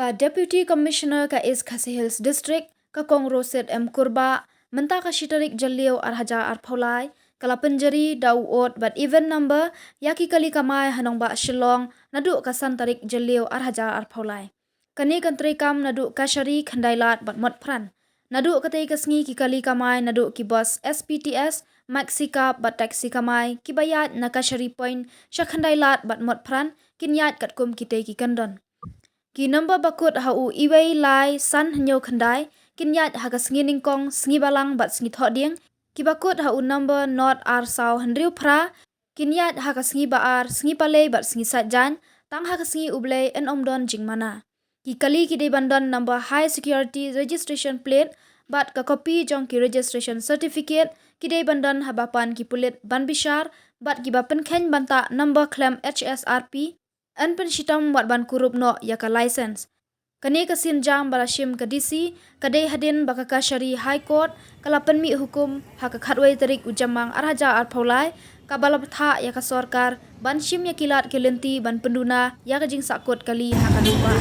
ka Deputy Commissioner ka East Khasi Hills District ka Kong Roset M Kurba menta ka Tarik Jalio Arhaja Arphaulai kala penjeri dauot but even number yaki kali Kamai hanong ba Shillong Naduh ka Tarik Jalio Arhaja Arphaulai kani kan Treikam Naduh Kashari Khyndailad but Motphran Naduh katai kasngi ki kali Kamai Naduh ki bos SPTS Maxika but taxi Kamai ki bayat na Kashari point sya Khyndailad but Motphran kinyat kat kum kitai ki kandon ki number bakut hau iwei lai san hanyo Khyndailad kinyat haga sngi ningkong sngi balang bat sngi thoding ki bakut hau number not ar saw handriu phra kinyat haga sngi baar sngi palei bat sngi satjan tang haga sngi ublei en omdon jingmana ki kali ki de bandon number high security registration plate bat ka copy jong ki registration certificate ki de bandon habapan ki pulit ban bishar bat ki bapen khen banta number claim HSRP an pen shitam wat ban kurup no ya ka license kane ka sin jam barashim ka DC kadai hadin baka Kashari High Court kalapan mi hukum haka khatwai tarik ujamang Arhaja Arphaulai ka balaptha ya ka sarkar ban shim ya kilat kelenti ban penduna ya ka jing sakut kali haka lupa